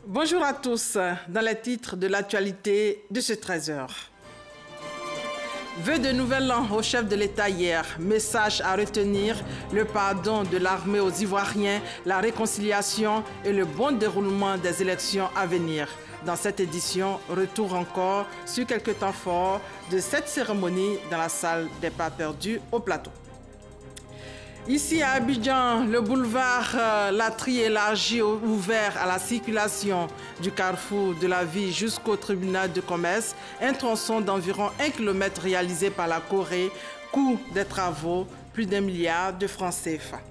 Bonjour à tous, dans les titres de l'actualité de ce 13h. Vœux de nouvel an au chef de l'État hier, message à retenir, le pardon de l'armée aux Ivoiriens, la réconciliation et le bon déroulement des élections à venir. Dans cette édition, retour encore sur quelques temps forts de cette cérémonie dans la salle des pas perdus au plateau. Ici à Abidjan, le boulevard Latry élargi ouvert à la circulation du carrefour de la ville jusqu'au tribunal de commerce, un tronçon d'environ 1 km réalisé par la Corée, coût des travaux, plus d'1 milliard de francs CFA.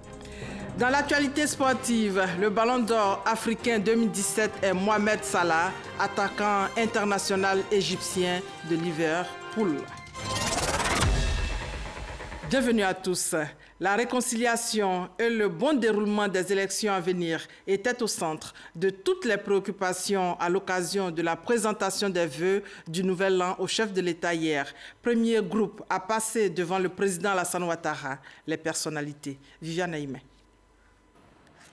Dans l'actualité sportive, le Ballon d'Or africain 2017 est Mohamed Salah, attaquant international égyptien de Liverpool. Bienvenue à tous. La réconciliation et le bon déroulement des élections à venir étaient au centre de toutes les préoccupations à l'occasion de la présentation des vœux du Nouvel An au chef de l'État hier. Premier groupe à passer devant le président Alassane Ouattara, les personnalités. Viviane Aïmé.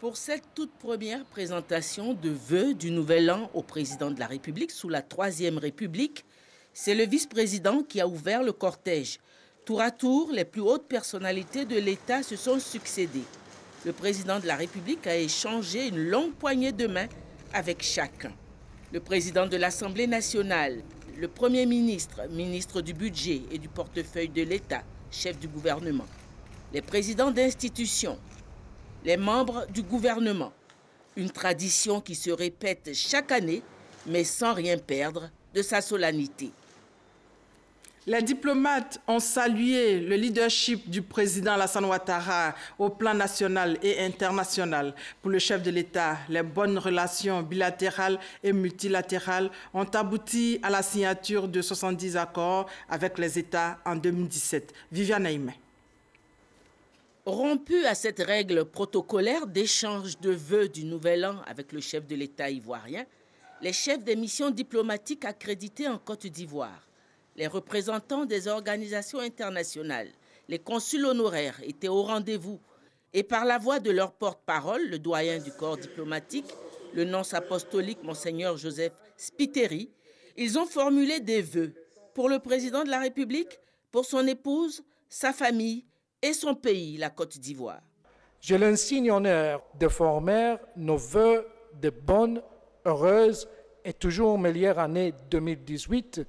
Pour cette toute première présentation de vœux du Nouvel An au président de la République sous la Troisième République, c'est le vice-président qui a ouvert le cortège. Tour à tour, les plus hautes personnalités de l'État se sont succédées. Le président de la République a échangé une longue poignée de main avec chacun. Le président de l'Assemblée nationale, le Premier ministre, ministre du Budget et du portefeuille de l'État, chef du gouvernement, les présidents d'institutions, les membres du gouvernement. Une tradition qui se répète chaque année, mais sans rien perdre de sa solennité. Les diplomates ont salué le leadership du président Alassane Ouattara au plan national et international. Pour le chef de l'État, les bonnes relations bilatérales et multilatérales ont abouti à la signature de 70 accords avec les États en 2017. Viviane Aïmé. Rompu à cette règle protocolaire d'échange de vœux du Nouvel An avec le chef de l'État ivoirien, les chefs des missions diplomatiques accrédités en Côte d'Ivoire, les représentants des organisations internationales, les consuls honoraires étaient au rendez-vous. Et par la voix de leur porte-parole, le doyen du corps diplomatique, le nonce apostolique Monseigneur Joseph Spiteri, ils ont formulé des vœux pour le président de la République, pour son épouse, sa famille et son pays, la Côte d'Ivoire. J'ai l'insigne honneur de former nos vœux de bonne, heureuse et toujours meilleure année 2018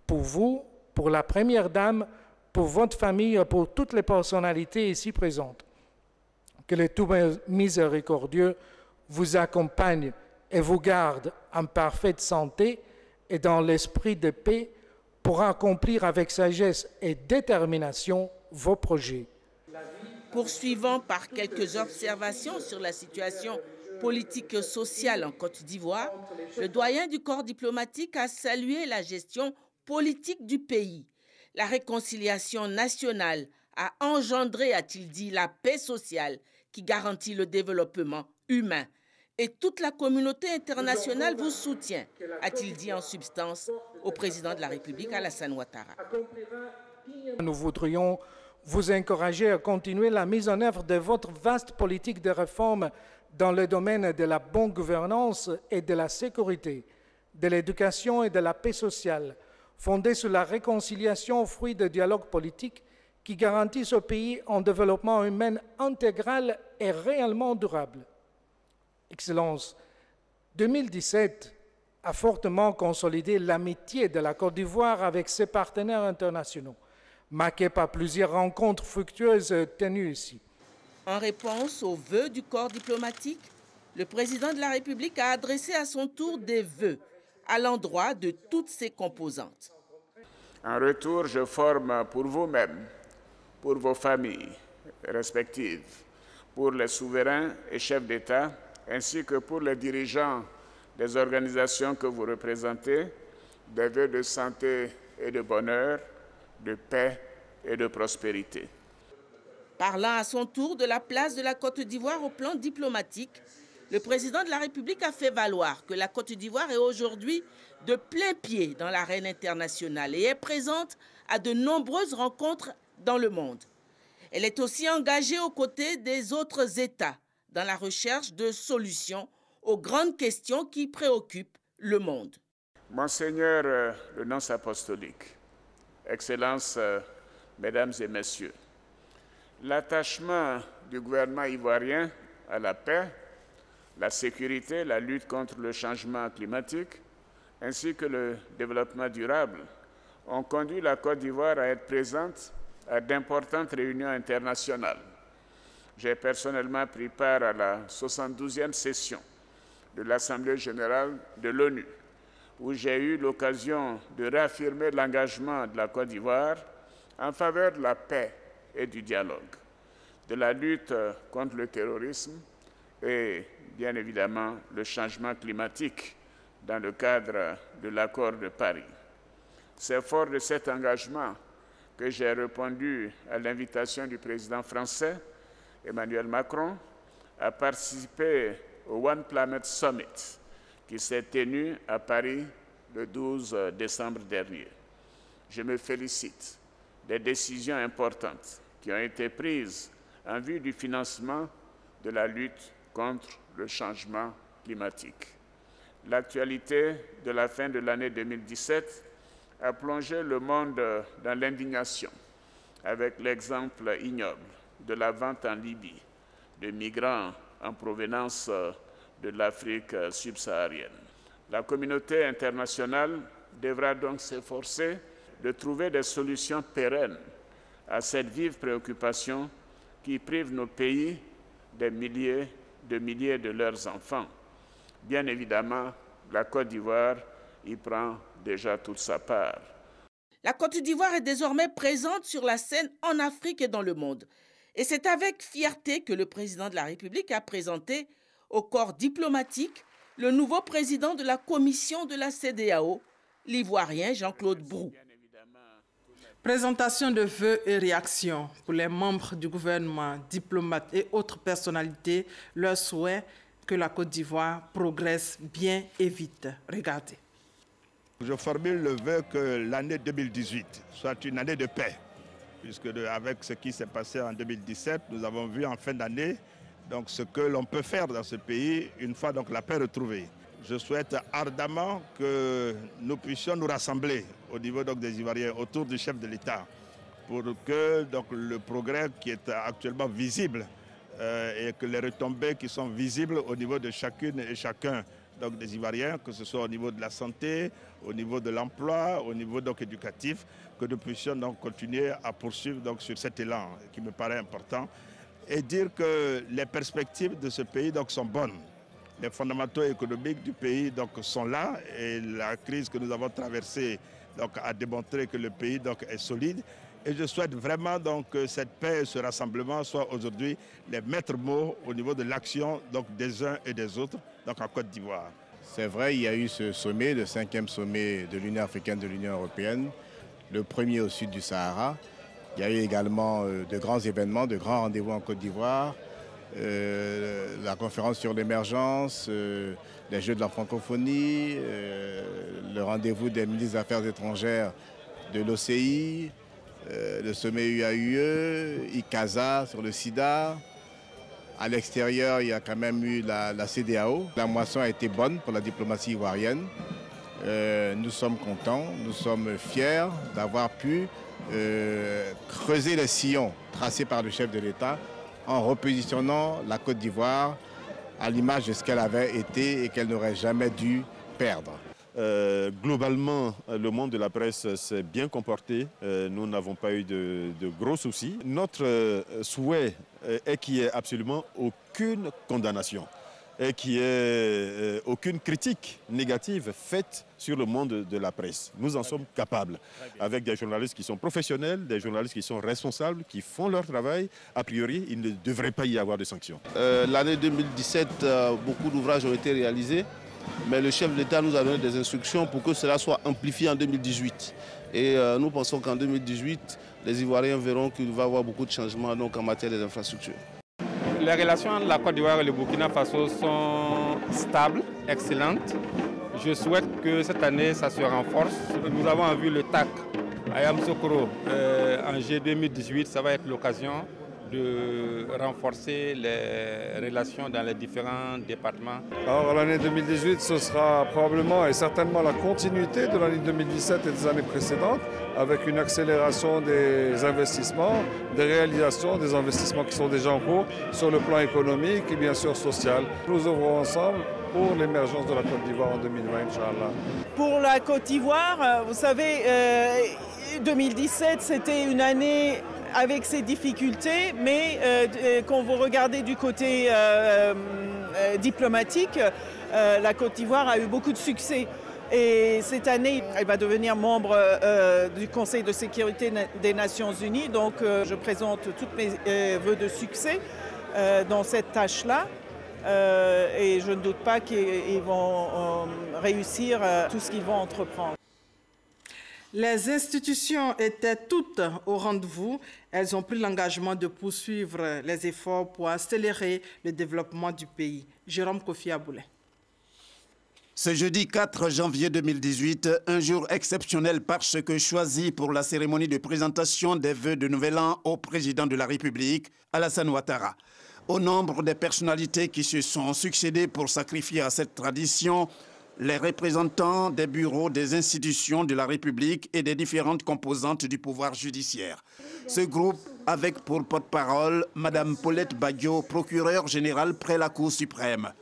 pour vous, pour la Première Dame, pour votre famille et pour toutes les personnalités ici présentes. Que le tout miséricordieux vous accompagne et vous garde en parfaite santé et dans l'esprit de paix pour accomplir avec sagesse et détermination vos projets. Poursuivant par quelques observations sur la situation politique et sociale en Côte d'Ivoire, le doyen du corps diplomatique a salué la gestion politique du pays. La réconciliation nationale a engendré, a-t-il dit, la paix sociale qui garantit le développement humain. Et toute la communauté internationale vous soutient, a-t-il dit en substance au président de la République, Alassane Ouattara. Nous voudrions vous encourager à continuer la mise en œuvre de votre vaste politique de réforme dans le domaine de la bonne gouvernance et de la sécurité, de l'éducation et de la paix sociale, fondée sur la réconciliation au fruit de dialogue politique qui garantissent au pays un développement humain intégral et réellement durable. Excellence, 2017 a fortement consolidé l'amitié de la Côte d'Ivoire avec ses partenaires internationaux, marquée par plusieurs rencontres fructueuses tenues ici. En réponse aux vœux du corps diplomatique, le président de la République a adressé à son tour des vœux à l'endroit de toutes ses composantes. En retour, je forme pour vous-même, pour vos familles respectives, pour les souverains et chefs d'État, ainsi que pour les dirigeants des organisations que vous représentez, des vœux de santé et de bonheur, de paix et de prospérité. Parlant à son tour de la place de la Côte d'Ivoire au plan diplomatique, le président de la République a fait valoir que la Côte d'Ivoire est aujourd'hui de plein pied dans l'arène internationale et est présente à de nombreuses rencontres dans le monde. Elle est aussi engagée aux côtés des autres États dans la recherche de solutions aux grandes questions qui préoccupent le monde. Monseigneur le nonce apostolique, Excellences, Mesdames et Messieurs, l'attachement du gouvernement ivoirien à la paix, la sécurité, la lutte contre le changement climatique, ainsi que le développement durable, ont conduit la Côte d'Ivoire à être présente à d'importantes réunions internationales. J'ai personnellement pris part à la 72e session de l'Assemblée générale de l'ONU, où j'ai eu l'occasion de réaffirmer l'engagement de la Côte d'Ivoire en faveur de la paix et du dialogue, de la lutte contre le terrorisme et, bien évidemment, le changement climatique dans le cadre de l'accord de Paris. C'est fort de cet engagement que j'ai répondu à l'invitation du président français, Emmanuel Macron, à participer au One Planet Summit, qui s'est tenu à Paris le 12 décembre dernier. Je me félicite des décisions importantes qui ont été prises en vue du financement de la lutte contre le changement climatique. L'actualité de la fin de l'année 2017 a plongé le monde dans l'indignation avec l'exemple ignoble de la vente en Libye de migrants en provenance de l'Afrique subsaharienne. La communauté internationale devra donc s'efforcer de trouver des solutions pérennes à cette vive préoccupation qui prive nos pays des milliers de leurs enfants. Bien évidemment, la Côte d'Ivoire y prend déjà toute sa part. La Côte d'Ivoire est désormais présente sur la scène en Afrique et dans le monde. Et c'est avec fierté que le président de la République a présenté au corps diplomatique le nouveau président de la commission de la CEDEAO, l'Ivoirien Jean-Claude Brou. Présentation de vœux et réactions pour les membres du gouvernement, diplomates et autres personnalités, leur souhait que la Côte d'Ivoire progresse bien et vite. Regardez. Je formule le vœu que l'année 2018 soit une année de paix, puisque avec ce qui s'est passé en 2017, nous avons vu en fin d'année donc ce que l'on peut faire dans ce pays une fois donc la paix retrouvée. Je souhaite ardemment que nous puissions nous rassembler au niveau donc des Ivoiriens autour du chef de l'État pour que donc le progrès qui est actuellement visible et que les retombées qui sont visibles au niveau de chacune et chacun donc des Ivoiriens, que ce soit au niveau de la santé, au niveau de l'emploi, au niveau donc éducatif, que nous puissions donc continuer à poursuivre donc sur cet élan qui me paraît important et dire que les perspectives de ce pays donc sont bonnes. Les fondamentaux économiques du pays donc sont là et la crise que nous avons traversée donc a démontré que le pays donc est solide. Et je souhaite vraiment donc que cette paix et ce rassemblement soient aujourd'hui les maîtres mots au niveau de l'action donc des uns et des autres donc en Côte d'Ivoire. C'est vrai, il y a eu ce sommet, le 5e sommet de l'Union africaine, de l'Union européenne, le premier au sud du Sahara. Il y a eu également de grands événements, de grands rendez-vous en Côte d'Ivoire, la conférence sur l'émergence, les Jeux de la francophonie, le rendez-vous des ministres des Affaires étrangères de l'OCI, le sommet UAUE, ICASA sur le sida. À l'extérieur, il y a quand même eu la CEDEAO. La moisson a été bonne pour la diplomatie ivoirienne. Nous sommes contents, nous sommes fiers d'avoir pu creuser les sillons tracés par le chef de l'État en repositionnant la Côte d'Ivoire à l'image de ce qu'elle avait été et qu'elle n'aurait jamais dû perdre. Globalement, le monde de la presse s'est bien comporté. Nous n'avons pas eu de gros soucis. Notre souhait est qu'il n'y ait absolument aucune condamnation et qu'il n'y ait aucune critique négative faite sur le monde de la presse. Nous en sommes capables, avec des journalistes qui sont professionnels, des journalistes qui sont responsables, qui font leur travail. A priori, il ne devrait pas y avoir de sanctions. L'année 2017, beaucoup d'ouvrages ont été réalisés. Mais le chef de l'État nous a donné des instructions pour que cela soit amplifié en 2018. Et nous pensons qu'en 2018, les Ivoiriens verront qu'il va y avoir beaucoup de changements donc, en matière des infrastructures. Les relations entre la Côte d'Ivoire et le Burkina Faso sont stables, excellentes. Je souhaite que cette année, ça se renforce. Nous avons vu le TAC à Yamoussoukro en G 2018. Ça va être l'occasion de renforcer les relations dans les différents départements. Alors l'année 2018, ce sera probablement et certainement la continuité de l'année 2017 et des années précédentes, avec une accélération des investissements, des réalisations, des investissements qui sont déjà en cours sur le plan économique et bien sûr social. Nous œuvrons ensemble pour l'émergence de la Côte d'Ivoire en 2020, Inch'Allah. Pour la Côte d'Ivoire, vous savez, 2017, c'était une année avec ses difficultés, mais quand vous regardez du côté diplomatique, la Côte d'Ivoire a eu beaucoup de succès. Et cette année, elle va devenir membre du Conseil de sécurité des Nations Unies. Donc, je présente tous mes vœux de succès dans cette tâche-là. Et je ne doute pas qu'ils vont réussir tout ce qu'ils vont entreprendre. Les institutions étaient toutes au rendez-vous. Elles ont pris l'engagement de poursuivre les efforts pour accélérer le développement du pays. Jérôme Kofi Aboulé. Ce jeudi 4 janvier 2018, un jour exceptionnel parce que choisi pour la cérémonie de présentation des vœux de Nouvel An au président de la République, Alassane Ouattara. Au nombre des personnalités qui se sont succédées pour sacrifier à cette tradition, les représentants des bureaux des institutions de la République et des différentes composantes du pouvoir judiciaire. Ce groupe avec pour porte-parole Mme Paulette Badio, procureure générale près la Cour suprême.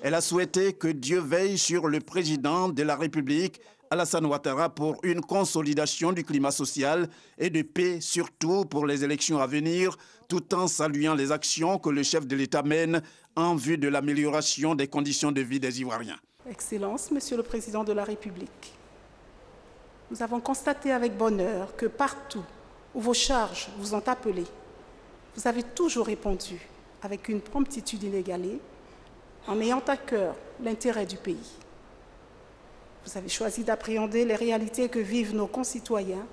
Elle a souhaité que Dieu veille sur le président de la République, Alassane Ouattara, pour une consolidation du climat social et de paix, surtout pour les élections à venir, tout en saluant les actions que le chef de l'État mène en vue de l'amélioration des conditions de vie des Ivoiriens. Excellences, Monsieur le Président de la République, nous avons constaté avec bonheur que partout où vos charges vous ont appelé, vous avez toujours répondu avec une promptitude inégalée, en ayant à cœur l'intérêt du pays. Vous avez choisi d'appréhender les réalités que vivent nos concitoyens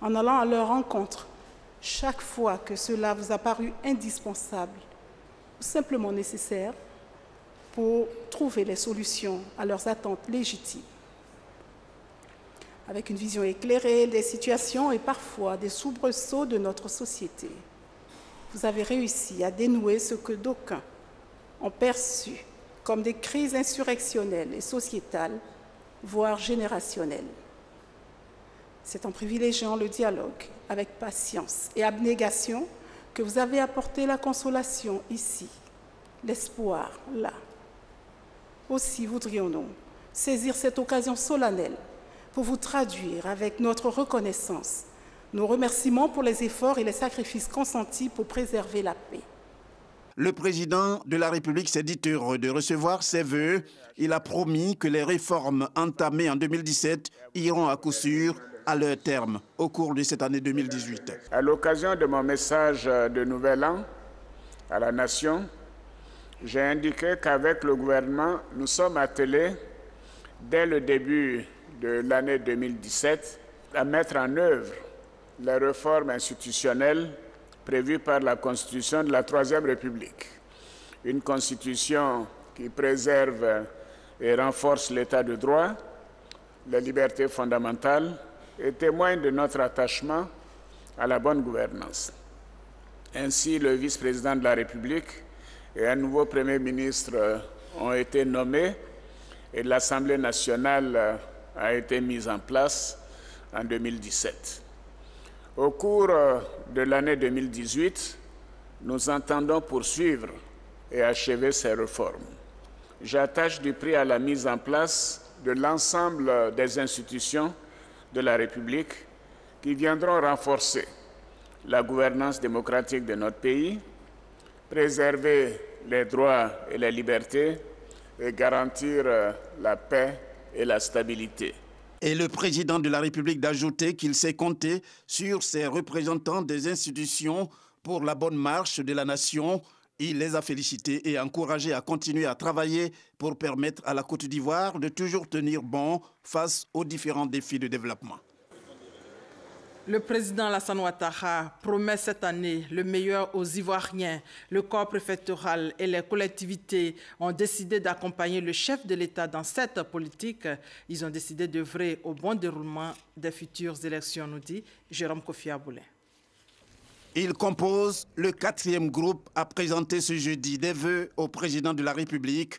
en allant à leur rencontre chaque fois que cela vous a paru indispensable ou simplement nécessaire pour trouver les solutions à leurs attentes légitimes. Avec une vision éclairée des situations et parfois des soubresauts de notre société, vous avez réussi à dénouer ce que d'aucuns ont perçu comme des crises insurrectionnelles et sociétales, voire générationnelles. C'est en privilégiant le dialogue avec patience et abnégation que vous avez apporté la consolation ici, l'espoir là. Aussi voudrions-nous saisir cette occasion solennelle pour vous traduire avec notre reconnaissance nos remerciements pour les efforts et les sacrifices consentis pour préserver la paix. Le président de la République s'est dit heureux de recevoir ses vœux. Il a promis que les réformes entamées en 2017 iront à coup sûr à leur terme au cours de cette année 2018. À l'occasion de mon message de Nouvel An à la Nation, j'ai indiqué qu'avec le gouvernement, nous sommes attelés, dès le début de l'année 2017, à mettre en œuvre les réformes institutionnelles prévues par la Constitution de la Troisième République. Une Constitution qui préserve et renforce l'état de droit, les libertés fondamentales et témoigne de notre attachement à la bonne gouvernance. Ainsi, le vice-président de la République et un nouveau Premier ministre ont été nommés et l'Assemblée nationale a été mise en place en 2017. Au cours de l'année 2018, nous entendons poursuivre et achever ces réformes. J'attache du prix à la mise en place de l'ensemble des institutions de la République qui viendront renforcer la gouvernance démocratique de notre pays, préserver les droits et les libertés et garantir la paix et la stabilité. Et le président de la République d'ajouter qu'il sait compter sur ses représentants des institutions pour la bonne marche de la nation. Il les a félicités et encouragés à continuer à travailler pour permettre à la Côte d'Ivoire de toujours tenir bon face aux différents défis de développement. Le président Alassane Ouattara promet cette année le meilleur aux Ivoiriens. Le corps préfectoral et les collectivités ont décidé d'accompagner le chef de l'État dans cette politique. Ils ont décidé d'œuvrer au bon déroulement des futures élections, nous dit Jérôme Kofi Aboulé. Il compose le 4e groupe à présenter ce jeudi des vœux au président de la République.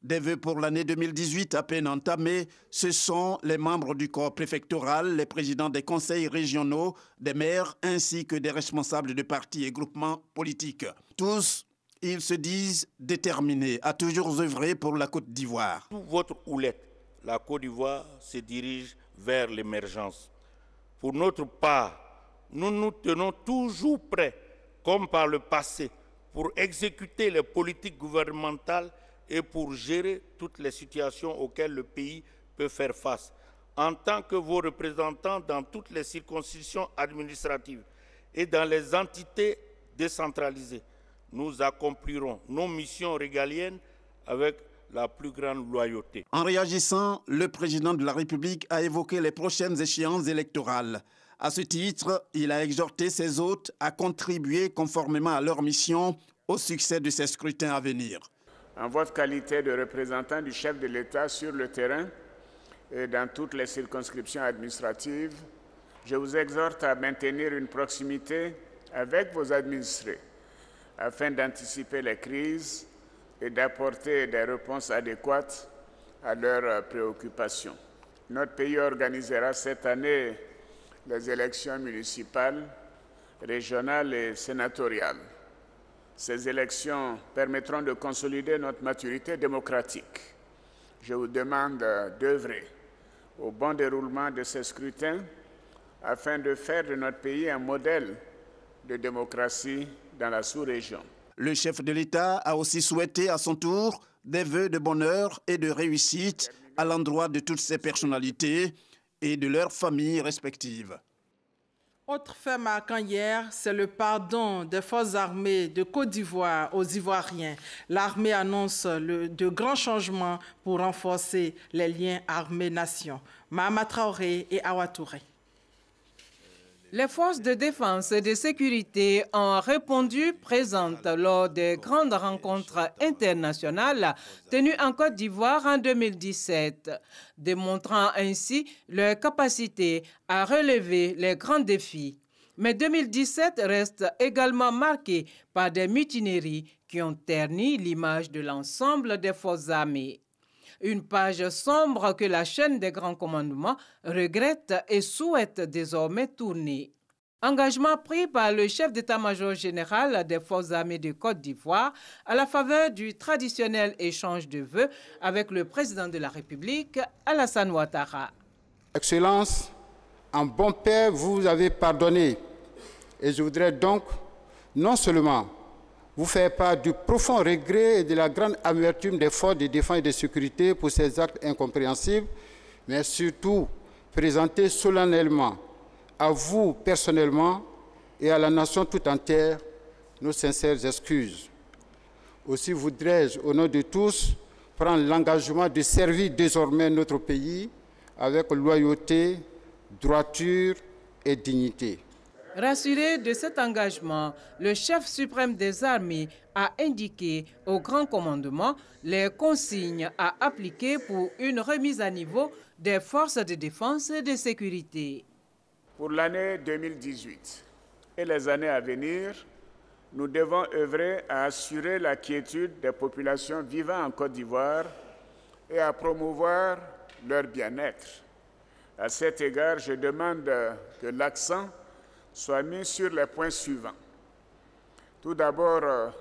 Des vœux pour l'année 2018 à peine entamés, ce sont les membres du corps préfectoral, les présidents des conseils régionaux, des maires ainsi que des responsables de partis et groupements politiques. Tous, ils se disent déterminés à toujours œuvrer pour la Côte d'Ivoire. Sous votre houlette, la Côte d'Ivoire se dirige vers l'émergence. Pour notre part, nous nous tenons toujours prêts, comme par le passé, pour exécuter les politiques gouvernementales et pour gérer toutes les situations auxquelles le pays peut faire face. En tant que vos représentants dans toutes les circonscriptions administratives et dans les entités décentralisées, nous accomplirons nos missions régaliennes avec la plus grande loyauté. En réagissant, le président de la République a évoqué les prochaines échéances électorales. À ce titre, il a exhorté ses hôtes à contribuer conformément à leur mission au succès de ces scrutins à venir. En votre qualité de représentant du chef de l'État sur le terrain et dans toutes les circonscriptions administratives, je vous exhorte à maintenir une proximité avec vos administrés afin d'anticiper les crises et d'apporter des réponses adéquates à leurs préoccupations. Notre pays organisera cette année les élections municipales, régionales et sénatoriales. Ces élections permettront de consolider notre maturité démocratique. Je vous demande d'œuvrer au bon déroulement de ces scrutins afin de faire de notre pays un modèle de démocratie dans la sous-région. Le chef de l'État a aussi souhaité à son tour des vœux de bonheur et de réussite à l'endroit de toutes ces personnalités et de leurs familles respectives. Autre fait marquant hier, c'est le pardon des forces armées de Côte d'Ivoire aux Ivoiriens. L'armée annonce de grands changements pour renforcer les liens armées-nation. Mahama Traoré et Awa Touré. Les forces de défense et de sécurité ont répondu présentes lors des grandes rencontres internationales tenues en Côte d'Ivoire en 2017, démontrant ainsi leur capacité à relever les grands défis. Mais 2017 reste également marqué par des mutineries qui ont terni l'image de l'ensemble des forces armées. Une page sombre que la chaîne des grands commandements regrette et souhaite désormais tourner. Engagement pris par le chef d'état-major général des forces armées de Côte d'Ivoire à la faveur du traditionnel échange de vœux avec le président de la République, Alassane Ouattara. Excellence, en bon père, vous avez pardonné. Et je voudrais donc non seulement vous faire part du profond regret et de la grande amertume des forces de défense et de sécurité pour ces actes incompréhensibles, mais surtout présenter solennellement à vous personnellement et à la nation tout entière nos sincères excuses. Aussi voudrais-je, au nom de tous, prendre l'engagement de servir désormais notre pays avec loyauté, droiture et dignité. Rassuré de cet engagement, le chef suprême des armées a indiqué au grand commandement les consignes à appliquer pour une remise à niveau des forces de défense et de sécurité. Pour l'année 2018 et les années à venir, nous devons œuvrer à assurer la quiétude des populations vivant en Côte d'Ivoire et à promouvoir leur bien-être. À cet égard, je demande que l'accent soit mis sur les points suivants. Tout d'abord,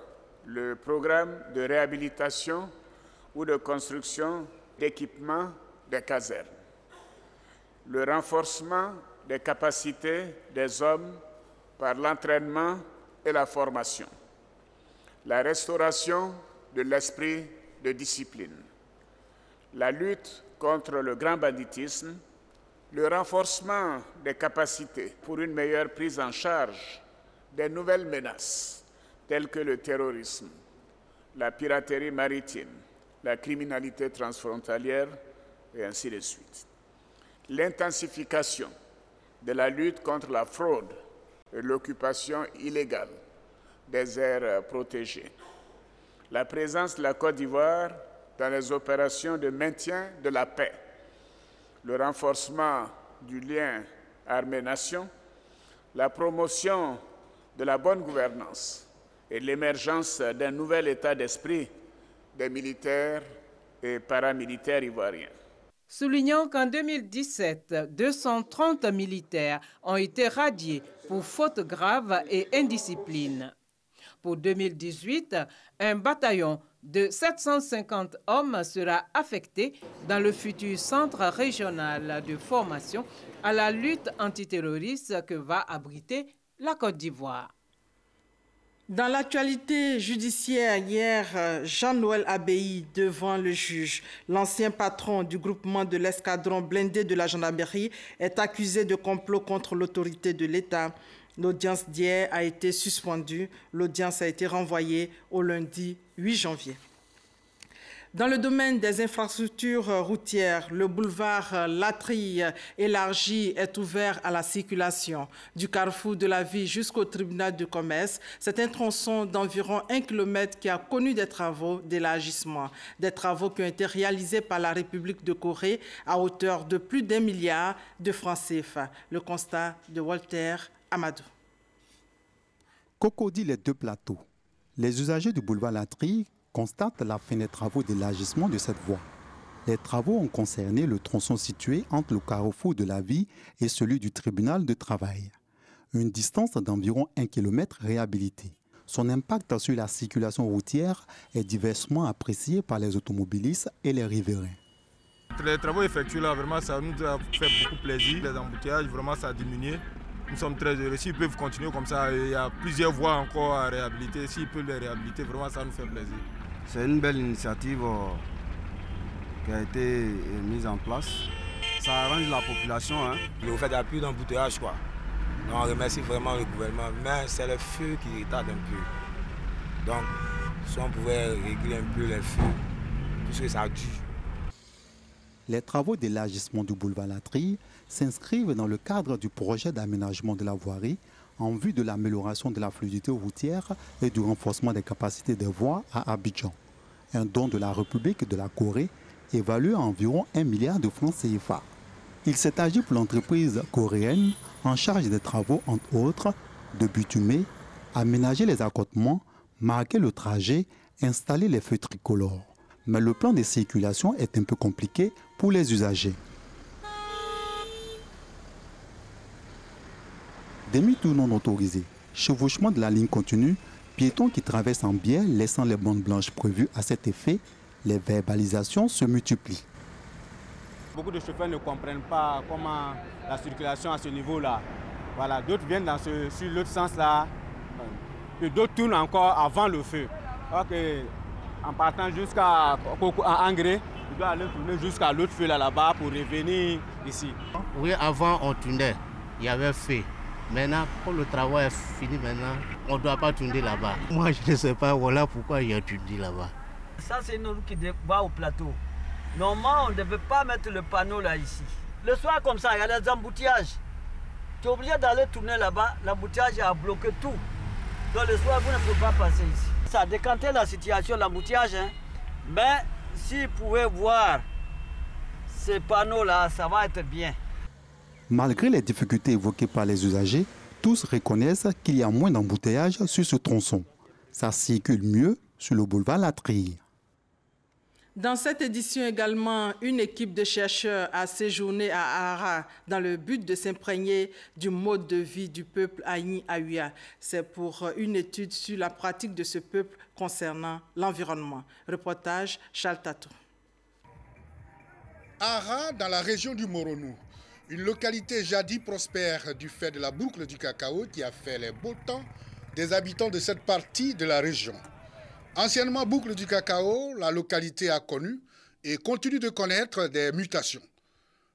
le programme de réhabilitation ou de construction d'équipements des casernes. Le renforcement des capacités des hommes par l'entraînement et la formation. La restauration de l'esprit de discipline. La lutte contre le grand banditisme. Le renforcement des capacités pour une meilleure prise en charge des nouvelles menaces, telles que le terrorisme, la piraterie maritime, la criminalité transfrontalière, et ainsi de suite. L'intensification de la lutte contre la fraude et l'occupation illégale des aires protégées. La présence de la Côte d'Ivoire dans les opérations de maintien de la paix. Le renforcement du lien armée-nation, la promotion de la bonne gouvernance et l'émergence d'un nouvel état d'esprit des militaires et paramilitaires ivoiriens. Soulignant qu'en 2017, 230 militaires ont été radiés pour fautes graves et indiscipline. Pour 2018, un bataillon de 750 hommes sera affecté dans le futur centre régional de formation à la lutte antiterroriste que va abriter la Côte d'Ivoire. Dans l'actualité judiciaire, hier, Jean-Noël Abbaye devant le juge. L'ancien patron du groupement de l'escadron blindé de la gendarmerie est accusé de complot contre l'autorité de l'État. L'audience d'hier a été suspendue. L'audience a été renvoyée au lundi 8 janvier. Dans le domaine des infrastructures routières, le boulevard Latrille élargi est ouvert à la circulation. Du carrefour de la ville jusqu'au tribunal de commerce, c'est un tronçon d'environ 1 km qui a connu des travaux d'élargissement. Des travaux qui ont été réalisés par la République de Corée à hauteur de plus d'1 milliard de francs CFA. Le constat de Walter Amadou. Cocody les deux plateaux. Les usagers du boulevard Latrille constatent la fin des travaux d'élargissement de cette voie. Les travaux ont concerné le tronçon situé entre le carrefour de la vie et celui du tribunal de travail. Une distance d'environ 1 km réhabilitée. Son impact sur la circulation routière est diversement apprécié par les automobilistes et les riverains. Les travaux effectués là, vraiment, ça nous a fait beaucoup plaisir. Les embouteillages, vraiment, ça a diminué. Nous sommes très heureux. S'ils peuvent continuer comme ça, il y a plusieurs voies encore à réhabiliter. S'ils peuvent les réhabiliter, vraiment, ça nous fait plaisir. C'est une belle initiative qui a été mise en place. Ça arrange la population. Le fait d'avoir plus d'embouteillage, quoi. On remercie vraiment le gouvernement, mais c'est le feu qui retarde un peu. Donc, si on pouvait régler un peu les feux, puisque ça dure. Les travaux d'élargissement du boulevard Latrille s'inscrivent dans le cadre du projet d'aménagement de la voirie en vue de l'amélioration de la fluidité routière et du renforcement des capacités des voies à Abidjan. Un don de la République de la Corée évalué à environ 1 milliard de francs CFA. Il s'est agi pour l'entreprise coréenne en charge des travaux, entre autres, de bitumer, aménager les accotements, marquer le trajet, installer les feux tricolores. Mais le plan de circulation est un peu compliqué pour les usagers. Demi-tour non autorisé, chevauchement de la ligne continue, piétons qui traversent en biais laissant les bandes blanches prévues à cet effet, les verbalisations se multiplient. Beaucoup de chauffeurs ne comprennent pas comment la circulation à ce niveau-là. Voilà, d'autres viennent sur l'autre sens-là, et d'autres tournent encore avant le feu. Alors que, en partant jusqu'à Angré, il doit aller tourner jusqu'à l'autre feu là-bas pour revenir ici. Oui, avant on tournait, il y avait feu. Maintenant, quand le travail est fini maintenant, on ne doit pas tourner là-bas. Moi, je ne sais pas, voilà pourquoi il y a tourné là-bas. Ça, c'est une route qui va au plateau. Normalement, on ne devait pas mettre le panneau là, ici. Le soir, comme ça, il y a des embouteillages. Tu es obligé d'aller tourner là-bas, l'embouteillage a bloqué tout. Donc le soir, vous ne pouvez pas passer ici. Ça a décanté la situation, l'embouteillage. Mais s'ils pouvaient voir ces panneaux-là, ça va être bien. Malgré les difficultés évoquées par les usagers, tous reconnaissent qu'il y a moins d'embouteillages sur ce tronçon. Ça circule mieux sur le boulevard Latrille. Dans cette édition également, une équipe de chercheurs a séjourné à Ara dans le but de s'imprégner du mode de vie du peuple Agni-Aouya. C'est pour une étude sur la pratique de ce peuple concernant l'environnement. Reportage Charles Tatou. Ara, dans la région du Moronou, une localité jadis prospère du fait de la boucle du cacao qui a fait les beaux temps des habitants de cette partie de la région. Anciennement boucle du cacao, la localité a connu et continue de connaître des mutations.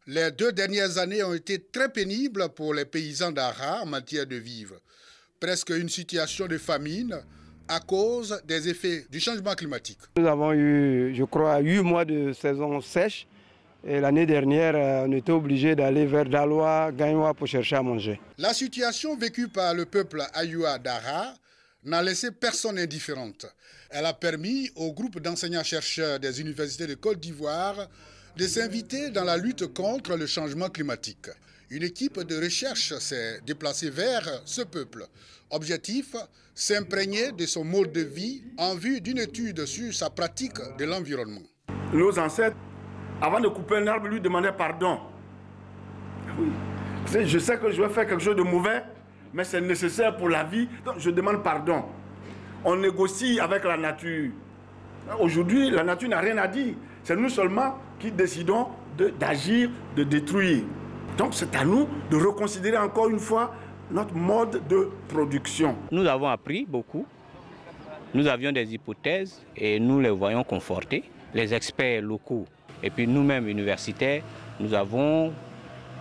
Les 2 dernières années ont été très pénibles pour les paysans d'Ara en matière de vivres. Presque une situation de famine à cause des effets du changement climatique. Nous avons eu, je crois, 8 mois de saison sèche. Et l'année dernière, on était obligé d'aller vers Daloa, Gagnoa pour chercher à manger. La situation vécue par le peuple Ayoua d'Ara n'a laissé personne indifférente. Elle a permis au groupe d'enseignants-chercheurs des universités de Côte d'Ivoire de s'inviter dans la lutte contre le changement climatique. Une équipe de recherche s'est déplacée vers ce peuple. Objectif, s'imprégner de son mode de vie en vue d'une étude sur sa pratique de l'environnement. Nos ancêtres, avant de couper un arbre, lui demandaient pardon. Oui. Je sais que je vais faire quelque chose de mauvais, mais c'est nécessaire pour la vie, donc je demande pardon. On négocie avec la nature. Aujourd'hui, la nature n'a rien à dire. C'est nous seulement qui décidons d'agir, de détruire. Donc c'est à nous de reconsidérer encore une fois notre mode de production. Nous avons appris beaucoup. Nous avions des hypothèses et nous les voyons confortées. Les experts locaux et puis nous-mêmes universitaires, nous avons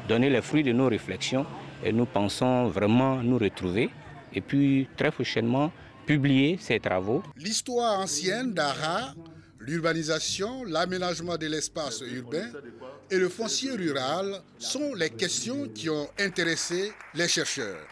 donné les fruits de nos réflexions et nous pensons vraiment nous retrouver et puis très prochainement publier ces travaux. L'histoire ancienne d'Ara, l'urbanisation, l'aménagement de l'espace urbain et le foncier rural sont les questions qui ont intéressé les chercheurs.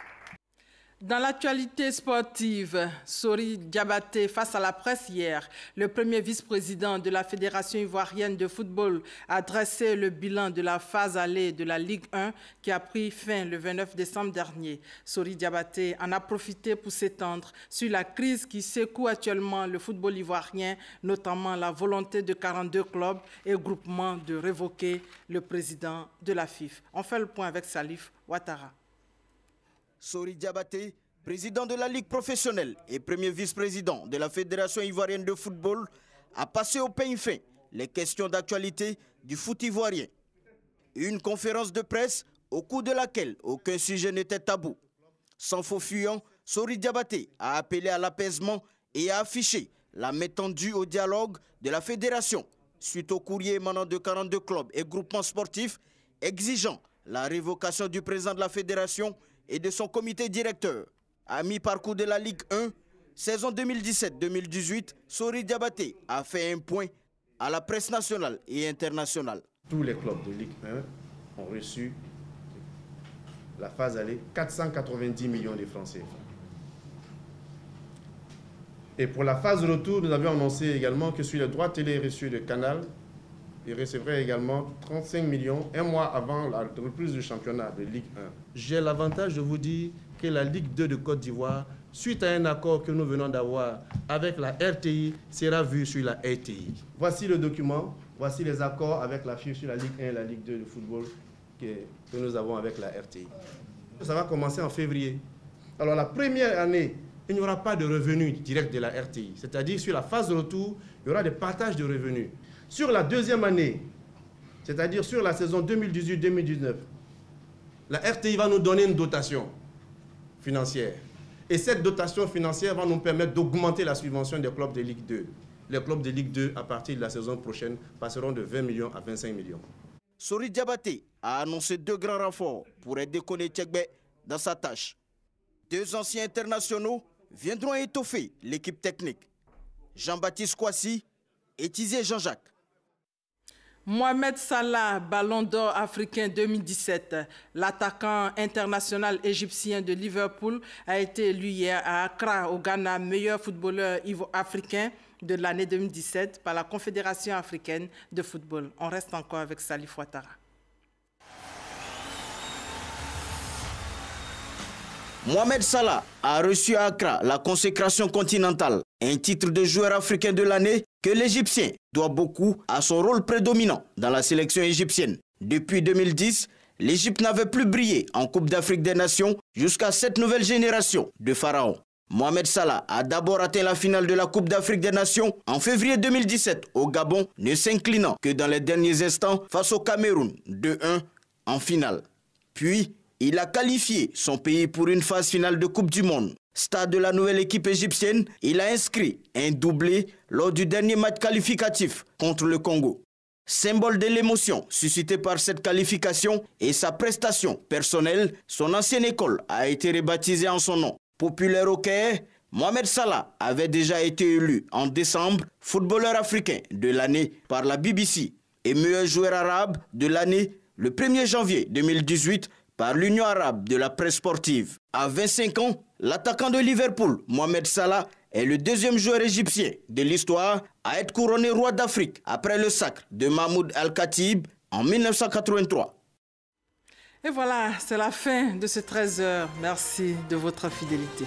Dans l'actualité sportive, Sori Diabaté face à la presse hier, le premier vice-président de la Fédération ivoirienne de football a dressé le bilan de la phase allée de la Ligue 1 qui a pris fin le 29 décembre dernier. Sori Diabaté en a profité pour s'étendre sur la crise qui secoue actuellement le football ivoirien, notamment la volonté de 42 clubs et groupements de révoquer le président de la FIF. On fait le point avec Salif Ouattara. Sori Diabaté, président de la Ligue professionnelle et premier vice-président de la Fédération ivoirienne de football, a passé au peigne fin les questions d'actualité du foot ivoirien. Une conférence de presse au cours de laquelle aucun sujet n'était tabou. Sans faux fuyant, Sori Diabaté a appelé à l'apaisement et a affiché la main tendue au dialogue de la Fédération suite au courrier émanant de 42 clubs et groupements sportifs exigeant la révocation du président de la Fédération et de son comité directeur. À mi-parcours de la Ligue 1, saison 2017-2018, Sori Diabaté a fait un point à la presse nationale et internationale. Tous les clubs de Ligue 1 ont reçu la phase allée 490 millions de francs CFA. Et pour la phase retour, nous avions annoncé également que sur les droits télé reçus de Canal, il recevrait également 35 millions un mois avant la reprise du championnat de Ligue 1. J'ai l'avantage de vous dire que la Ligue 2 de Côte d'Ivoire, suite à un accord que nous venons d'avoir avec la RTI, sera vue sur la RTI. Voici le document, voici les accords avec la FIF sur la Ligue 1 et la Ligue 2 de football que nous avons avec la RTI. Ça va commencer en février. Alors la première année, il n'y aura pas de revenus directs de la RTI. C'est-à-dire sur la phase de retour, il y aura des partages de revenus. Sur la deuxième année, c'est-à-dire sur la saison 2018-2019, la RTI va nous donner une dotation financière. Et cette dotation financière va nous permettre d'augmenter la subvention des clubs de Ligue 2. Les clubs de Ligue 2, à partir de la saison prochaine, passeront de 20 millions à 25 millions. Sori Diabaté a annoncé 2 grands renforts pour aider Koné Tchekbe dans sa tâche. 2 anciens internationaux viendront étoffer l'équipe technique. Jean-Baptiste Kouassi et Tizier Jean-Jacques. Mohamed Salah, ballon d'or africain 2017. L'attaquant international égyptien de Liverpool a été élu hier à Accra, au Ghana, meilleur footballeur africain de l'année 2017 par la Confédération africaine de football. On reste encore avec Salif Ouattara. Mohamed Salah a reçu à Accra la consécration continentale, un titre de joueur africain de l'année que l'Égyptien doit beaucoup à son rôle prédominant dans la sélection égyptienne. Depuis 2010, l'Égypte n'avait plus brillé en Coupe d'Afrique des Nations jusqu'à cette nouvelle génération de pharaons. Mohamed Salah a d'abord atteint la finale de la Coupe d'Afrique des Nations en février 2017 au Gabon, ne s'inclinant que dans les derniers instants face au Cameroun 2-1 en finale. Puis, il a qualifié son pays pour une phase finale de Coupe du Monde. Stade de la nouvelle équipe égyptienne, il a inscrit un doublé lors du dernier match qualificatif contre le Congo. Symbole de l'émotion suscitée par cette qualification et sa prestation personnelle, son ancienne école a été rebaptisée en son nom. Populaire au Caire, Mohamed Salah avait déjà été élu en décembre footballeur africain de l'année par la BBC et meilleur joueur arabe de l'année le 1er janvier 2018 par l'Union arabe de la presse sportive. À 25 ans, l'attaquant de Liverpool, Mohamed Salah, est le deuxième joueur égyptien de l'histoire à être couronné roi d'Afrique après le sacre de Mahmoud Al-Khatib en 1983. Et voilà, c'est la fin de ce 13h. Merci de votre fidélité.